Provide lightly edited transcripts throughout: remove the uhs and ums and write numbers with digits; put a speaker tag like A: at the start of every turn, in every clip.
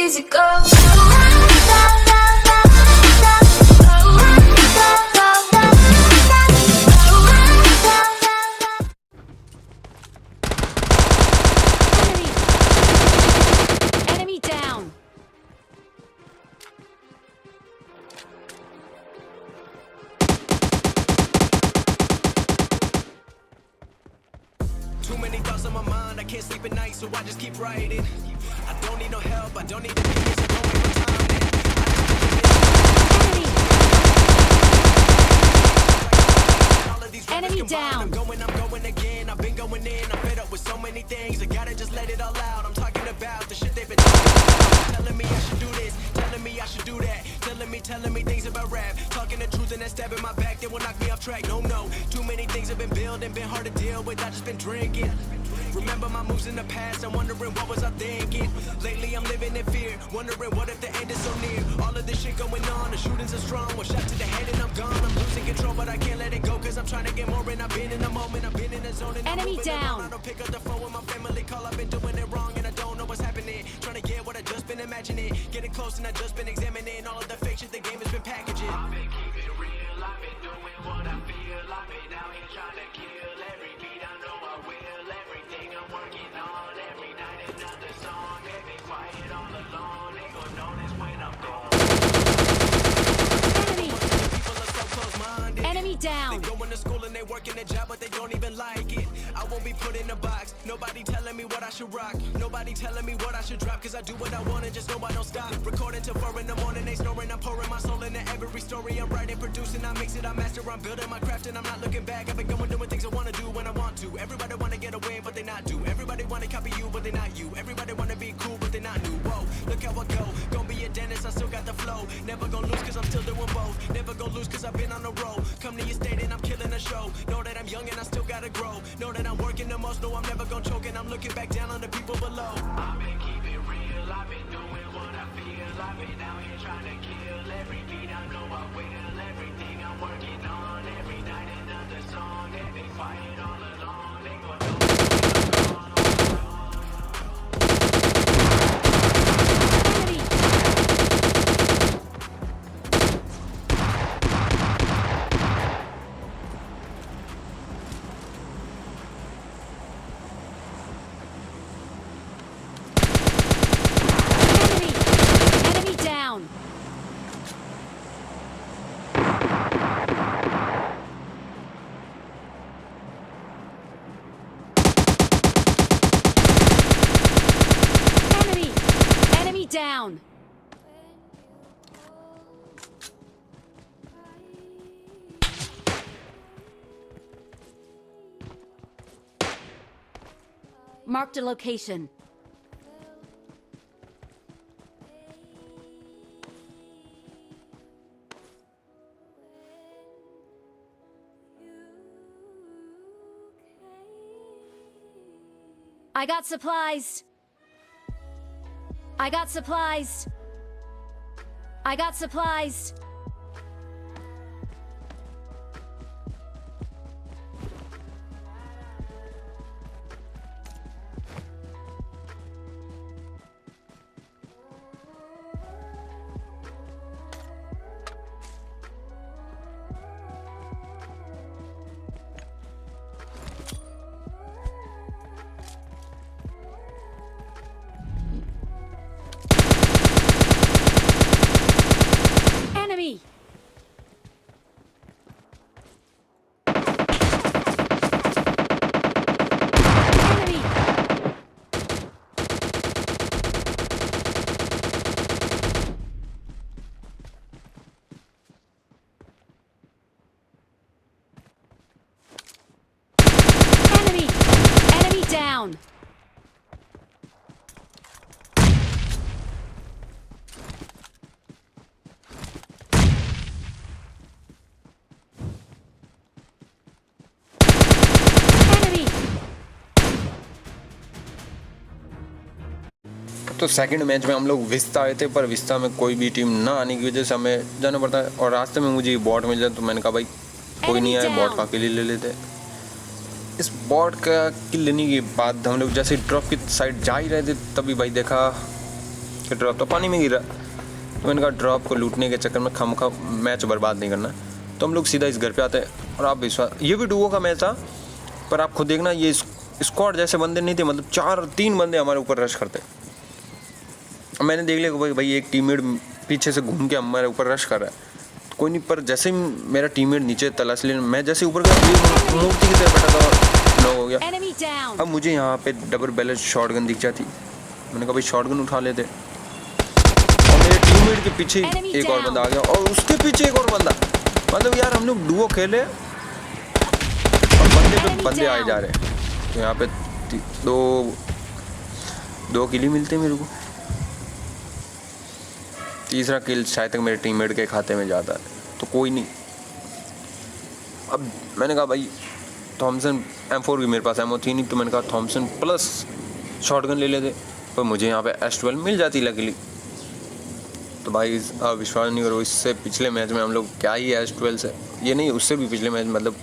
A: easy go.
B: Enemy down.
C: Too many thoughts on my mind, I can't sleep at night, so I just keep writing. I don't need no help, I don't need opinions, so don't waste my time, man. All of these rappers
B: Enemy
C: combined,
B: down.
C: I'm going again. I've been going in, I'm fed up with so many things. I gotta just let it all out. I'm talking about the shit they've been talking about. Telling me I should do this, telling me I should do that. Telling me things about rap. Talking the truth and that stab in my back, they will knock me off track. No, too many things have been building, been hard to deal with. I just been drinking. Remember my moves in the past, I'm wondering what was I thinking. Lately I'm living in fear, wondering what if the end is so near. All of this shit going on, the shootings are strong. One shot to the head and I'm gone. I'm losing control, but I can't let it go, cause I'm trying to get more. And I've been in the moment, I've been in the zone, and I'm
B: Enemy
C: moving
B: down.
C: around. I don't pick up the phone when my family call. I've been doing it wrong and I don't know what's happening. Trying to get what I just been imagining. Getting close and I just been examining all of the fake shit the game has been packaging. I've been keeping it real, I've been doing what I feel. I've been out here trying to kill every beat. I know I will. Everything I'm working on, every night another song. They've been quiet all along. They gon' notice when I'm gone.
B: Enemy.
C: People are so close-minded.
B: Enemy
C: They
B: down.
C: going to school and they working a job, but they don't even like it. I won't be put in a box. Nobody telling me what I should rock. Nobody telling me what I should drop. Cause I do what I want and just know I don't stop. Recording till 4 in the morning, they snoring. I'm pouring my soul into every story. I'm writing, producing, I mix it, I master. I'm building my craft and I'm not looking back. I've been going doing things I wanna do when I want to. Everybody wanna get away, but they not do. Everybody wanna copy you, but they not you. Everybody wanna be cool, but they not new. Whoa, look how I go. Gonna be a dentist, I still got the flow. Never gonna lose cause I'm still doing both. Never gonna lose cause I've been on the road. Come to your state and I'm killing the show. Know that I'm young and I still gotta grow. Know that I'm working the most, know I'm never gonna choke. And I'm looking back down on the people below. I've been keeping it real, I've been doing what I feel. I've been out here trying to kill every beat. I know I will. Everything I'm working on, every night another song. They've been quiet all along. They gon' know
B: Enemy. Enemy. Enemy down. Enemy. Enemy down. Marked a location. I got supplies. I got supplies. I got supplies. Enemy. Enemy. Enemy. Enemy down. Enemy.
D: तो second match में हम लोग vista आए थे, पर vista में कोई भी टीम ना आने की वजह से हमें जाना पड़ता है। और रास्ते में मुझे बॉट मिल जाए तो मैंने कहा भाई कोई नहीं आया, बॉट का किल ले लेते। इस बॉट का किल लेने के बाद हम लोग जैसे ड्रॉप की साइड जा ही रहे थे तभी भाई देखा फिर ड्रॉप तो पानी में गिरा। तो मैंने कहा ड्रॉप को लूटने के चक्कर में खम मैच बर्बाद नहीं करना, तो हम लोग सीधा इस घर पे आते हैं। और आप विश्वास, ये भी डुओ का मैच था, पर आप खुद देखना ये स्क्वाड जैसे बंदे नहीं थे, मतलब 3 बंदे हमारे ऊपर रश करते। मैंने देख लिया भाई एक टीममेट पीछे से घूम के हमारे ऊपर रश कर रहा है, तो कोई नहीं। पर जैसे ही मेरा टीममेट नीचे तलाश लेने, मैं जैसे ऊपर गया मूर्ति की तरह बैठा था और नॉक हो गया। अब मुझे यहाँ पे डबल बैलेंस शॉटगन दिख जाती, मैंने कहा भाई शॉटगन उठा लेते। और मेरे टीममेट के पीछे एक और बंदा आ गया और उसके पीछे एक और बंदा। मतलब यार हम लोग डुओ खेले और बंदे पे बंदे आए जा रहे हैं। तो यहाँ पे दो किल ही मिलते मेरे को। तीसरा किल शायद तक मेरे टीममेट के खाते में जाता है, तो कोई नहीं। अब मैंने कहा भाई थॉमसन M4 की मेरे पास एमओ थी नहीं, तो मैंने कहा थॉमसन प्लस शॉटगन ले लेते, पर मुझे यहाँ पे S12 मिल जाती लकीली। तो भाई आप विश्वास नहीं करो, इससे पिछले मैच में हम लोग क्या ही S12 से, ये नहीं उससे भी पिछले मैच मतलब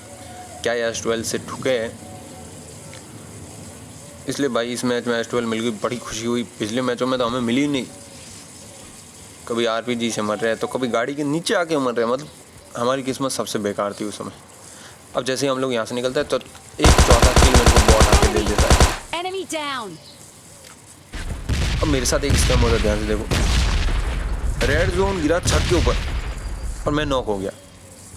D: क्या ही S12 से ठुके हैं। इसलिए भाई इस मैच में S12 मिल गई, बड़ी खुशी हुई। पिछले मैचों में तो हमें मिली नहीं, कभी RPG से मर रहे हैं तो कभी गाड़ी के नीचे आके मर रहे हैं। मतलब हमारी किस्मत सबसे बेकार थी उस समय। अब जैसे ही हम लोग यहाँ से निकलते हैं तो एक चौथा किल मेरे को बॉट आके दे देता है। अब मेरे साथ एक स्कैम होता है, ध्यान से देखो। रेड जोन गिरा छत के ऊपर और मैं नॉक हो गया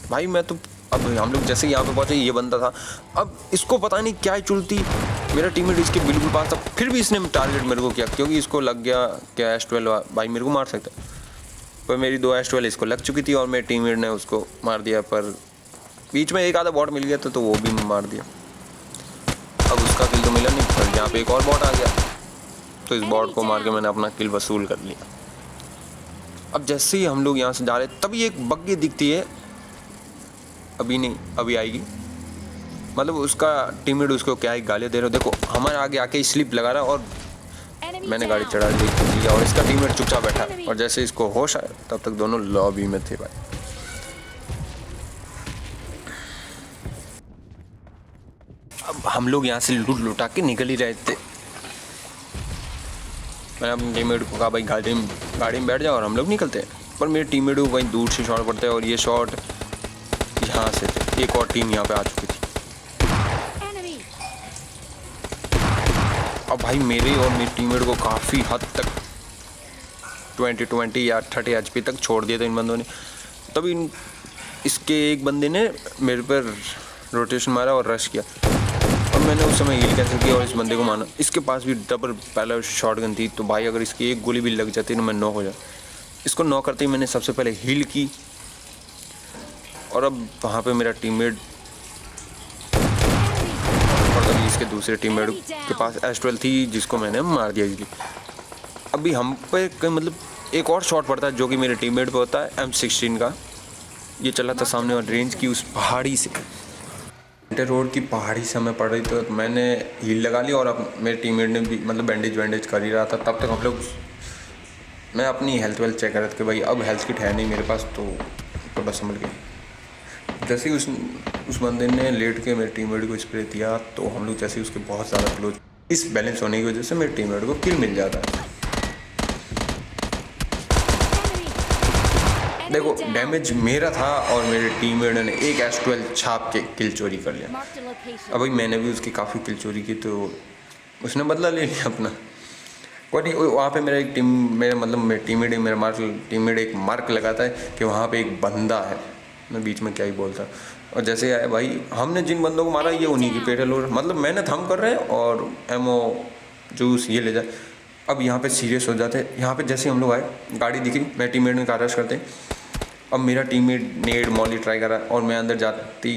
D: भाई। मैं तो अब हम लोग जैसे यहाँ पे पहुँचे, ये बंदा था, अब इसको पता नहीं क्या ही चुलती, मेरा टीममेट इसके बिल्कुल पास था, फिर भी इसने टारगेट मेरे को किया, क्योंकि इसको लग गया क्या S12 भाई मेरे को मार सकता है। पर मेरी 2 S12 इसको लग चुकी थी और मेरे टीममेट ने उसको मार दिया। पर बीच में एक आधा बॉट मिल गया था तो वो भी मार दिया। अब उसका किल तो मिला नहीं, पर यहाँ पे एक और बॉट आ गया, तो इस बॉट को मार के मैंने अपना किल वसूल कर लिया। अब जैसे ही हम लोग यहाँ से जा रहे तभी एक बग्गी दिखती है, अभी नहीं अभी आएगी। मतलब उसका टीममेट उसको क्या ही गालियाँ दे रहे हो, देखो हमारे आगे आके स्लिप लगा रहा और मैंने गाड़ी चढ़ा दी और इसका टीममेट चुपचाप बैठा। और जैसे इसको होश आया तब तक दोनों लॉबी में थे भाई। अब हम लोग यहाँ से लूट लुटा के निकल ही रहे थे। मैंने अपने टीममेट को कहा भाई गाड़ी में बैठ जाओ और हम लोग निकलते हैं। पर मेरे टीममेट को कहीं दूर से शॉट पड़ता है और ये शॉट यहाँ से थे। एक और टीम यहाँ पे आ चुकी थी। अब भाई मेरे और मेरे टीममेट को काफ़ी हद तक 20 या 30 HP तक छोड़ दिया था इन बंदों ने। तभी इसके एक बंदे ने मेरे पर रोटेशन मारा और रश किया और मैंने उस समय हील कैंसिल किया और इस बंदे को मारा। इसके पास भी डबल पहले शॉटगन थी, तो भाई अगर इसकी एक गोली भी लग जाती तो मैं नॉक हो जाता। इसको नॉक करते ही मैंने सबसे पहले हील की और अब वहाँ पे मेरा टीममेट और तभी इसके दूसरे टीममेट के पास S12 थी जिसको मैंने मार दिया इजीली। अभी हम पे मतलब एक और शॉट पड़ता है जो कि मेरे टीममेट पे होता है M16 का। ये चला था सामने और रेंज की उस पहाड़ी से, इंटर रोड की पहाड़ी से हमें पड़ रही थी, तो मैंने हील लगा ली और अब मेरे टीममेट ने भी मतलब बैंडेज कर ही रहा था। तब तक हम लोग मैं अपनी हेल्थ वेल्थ चेक कर रहे थे कि भाई अब हेल्थ किट है नहीं मेरे पास, तो बस संभल गई। जैसे ही उस बंदे ने लेट के मेरे टीममेट को स्प्रे किया तो हम लोग जैसे ही उसके बहुत ज़्यादा क्लोज, इस बैलेंस होने की वजह से मेरे टीममेट को किल मिल जाता है। देखो डैमेज मेरा था और मेरे टीममेट ने एक S12 छाप के किल चोरी कर लिया। अब भाई मैंने भी उसकी काफ़ी किल चोरी की तो उसने बदला ले लिया अपना। कोई नहीं, वहाँ पे मेरा टीममेट एक मार्क लगाता है कि वहाँ पे एक बंदा है। मैं बीच में क्या ही बोलता। और जैसे आया भाई हमने जिन बंदों को मारा ये उन्हीं की पेट है लोड, मतलब मैंने थम कर रहे हैं और एमओ जूस ये ले जाए। अब यहाँ पे सीरियस हो जाते हैं। यहाँ पे जैसे हम लोग आए गाड़ी दिखी, मेरे टीममेट ने कार रश करते। अब मेरा टीममेट नेड मॉली ट्राई करा और मैं अंदर जाती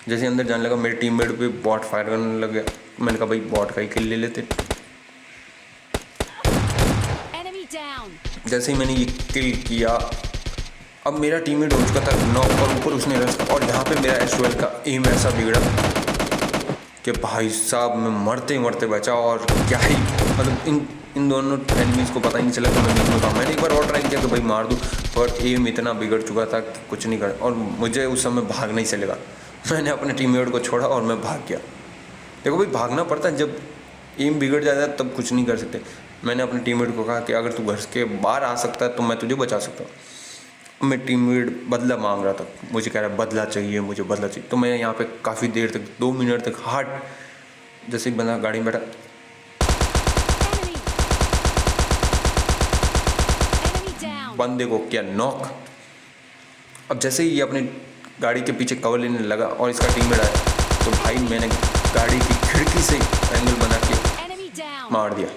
D: जैसे अंदर जाने लगा मेरे टीममेट पे बॉट फायर करने लग गया। मैंने कहा भाई बॉट का ही किल ले लेते। जैसे ही मैंने ये किल किया अब मेरा टीममेट हो चुका था नॉक और ऊपर उसने रश, और यहाँ पे मेरा S12 का एम ऐसा बिगड़ा कि भाई साहब मैं मरते मरते बचा। और क्या ही मतलब इन दोनों एनिमीज़ को पता ही नहीं चला कि मैं निकलूँ था। मैंने एक बार और ट्राई किया कि भाई मार दूँ, पर एम इतना बिगड़ चुका था कि कुछ नहीं कर, और मुझे उस समय भागना ही चलेगा। मैंने अपने टीममेट को छोड़ा और मैं भाग गया। देखो भाई भागना पड़ता है, जब एम बिगड़ जाता है तब कुछ नहीं कर सकते। मैंने अपने टीममेट को कहा कि अगर तू घर के बाहर आ सकता है तो मैं तुझे बचा सकता हूँ। मैं टीममेट बदला मांग रहा था, मुझे कह रहा है बदला चाहिए, मुझे बदला चाहिए। तो मैं यहाँ पे काफ़ी देर तक 2 मिनट तक हार्ट, जैसे एक बंदा गाड़ी में बैठा,
B: Enemy down.
D: बंदे को किया नॉक। अब जैसे ही ये अपने गाड़ी के पीछे कवर लेने लगा और इसका टीममेट आया, तो भाई मैंने गाड़ी की खिड़की से एंगल बना के
B: Enemy down.
D: मार दिया।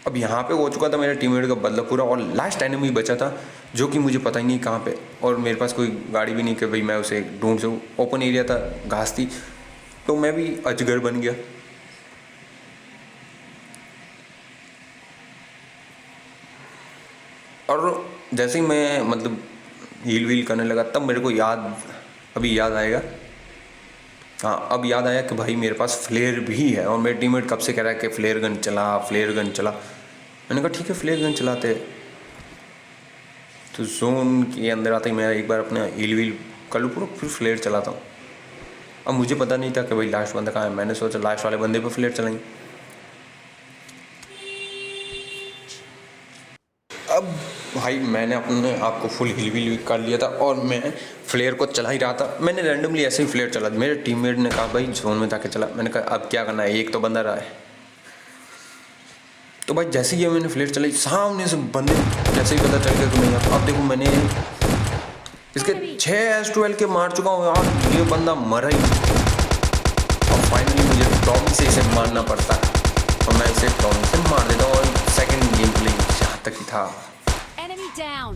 D: अब यहाँ पे हो चुका था मेरे टीममेट का बदला पूरा, और लास्ट एनिमी बचा था जो कि मुझे पता ही नहीं कहाँ पे, और मेरे पास कोई गाड़ी भी नहीं कि भाई मैं उसे ढूंढ सकूँ। ओपन एरिया था, घास थी, तो मैं भी अजगर बन गया। और जैसे ही मैं मतलब हील वील करने लगा, तब मेरे को अभी याद आएगा, हाँ अब याद आया कि भाई मेरे पास फ्लेयर भी है। और मेरे टीममेट कब से कह रहा है कि फ्लेयर गन चला। मैंने कहा ठीक है फ्लेयर गन चलाते। तो जोन के अंदर आते ही मैं एक बार अपना हील वील कर लूँ पूरा, फिर फ्लेयर चलाता हूँ। अब मुझे पता नहीं था कि भाई लास्ट बंदा कहाँ है। मैंने सोचा लास्ट वाले बंदे पर फ्लेयर चलाएंगे। अब भाई मैंने अपने आप को फुल हील वील कर लिया था और मैं फ्लेयर को चला ही रहा था। मैंने रैंडमली ऐसे ही फ्लेयर चला। मेरे टीममेट ने कहा भाई जोन में जाके चला। मैंने कहा अब क्या करना है, एक तो बंदा रहा है। तो भाई जैसे ही मैंने फ्लेयर चलाई, सामने से बंदे जैसे ही पता चल गया कि मैं यहाँ, अब देखो मैंने इसके 6S12 के मार चुका हूँ यार, ये बंदा मरा ही। और फाइनली मुझे टॉमी से इसे मारना पड़ता है और मैं इसे टॉमी से मार देता हूँ। और सेकंड गेम प्ले यहाँ तक ही था।
B: Enemy down.